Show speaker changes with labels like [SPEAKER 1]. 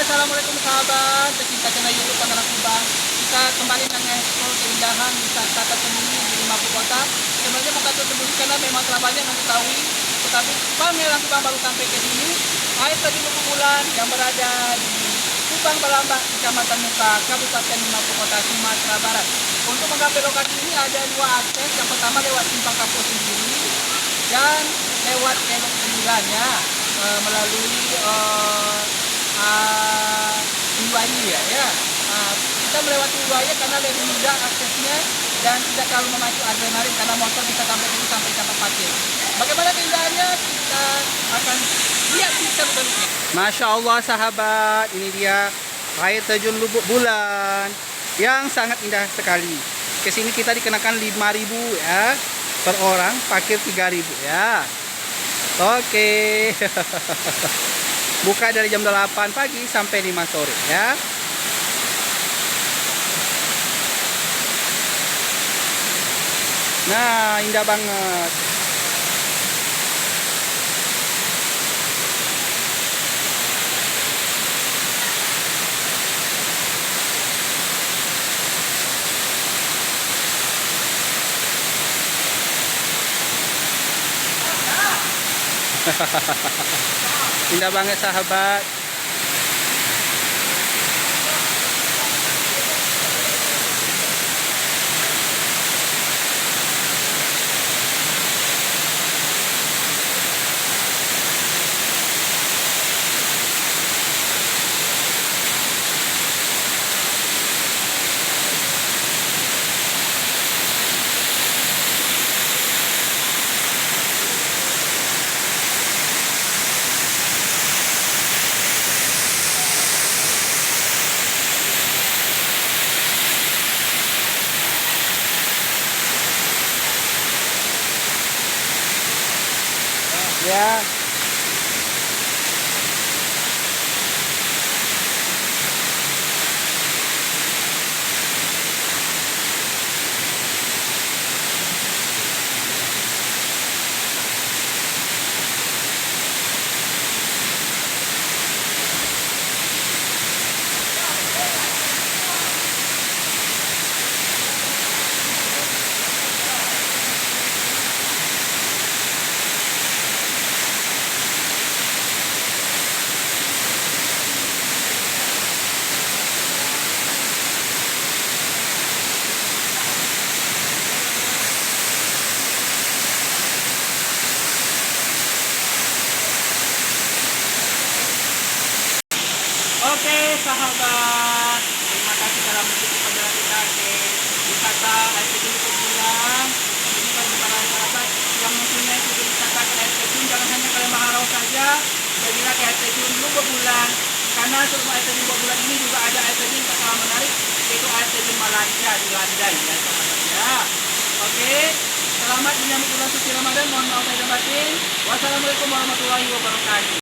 [SPEAKER 1] Assalamualaikum sahabat pecinta channel YouTube Pandangan Kubang. Kita kembali mengeksplor keindahan wisata tersembunyi di Mapu Kota. Sebenarnya bukan tersembunyi karena memang telah banyak mengetahui, tetapi pameran Kubang baru sampai ke sini. Air terjun Lubu Bulan yang berada di Kubang Balambak, Kecamatan Muka, Kabupaten Mapu Kota, Sumatera Barat. Untuk mencapai lokasi ini ada dua akses. Yang pertama lewat Simpang Kapur sendiri dan lewat Kelok 9 ya, melalui Uwaya ya. Kita melewati Uwaya karena lebih mudah aksesnya dan tidak terlalu memacu adrenalin karena motor bisa sampai dulu sampai tempat parkir. Bagaimana keindahannya kita akan lihat di seluk-beluknya. Masya Allah sahabat, ini dia air terjun Lubuk Bulan yang sangat indah sekali. Kesini kita dikenakan 5.000 ya per orang, parkir 3.000 ya. Oke. Buka dari jam 8 pagi sampai 5 sore ya. Nah, indah banget. Indah banget sahabat. Ya. Oke sahabat, terima kasih telah mengikuti perjalanan kita ke wisata air terjun Lubu Bulan. Ini bagi para sahabat yang mempunyai tujuan wisata ke air terjun, jangan hanya kalian Maharau saja, pergilah ke air terjun Lubu Bulan. Karena sebelum air terjun Lubu Bulan ini juga ada air terjun yang sangat menarik, yaitu air terjun Malanca di Landai ya sahabat ya. Oke, selamat menyambut bulan suci Ramadan. Mohon maaf lahir dan batin. Wassalamualaikum warahmatullahi wabarakatuh.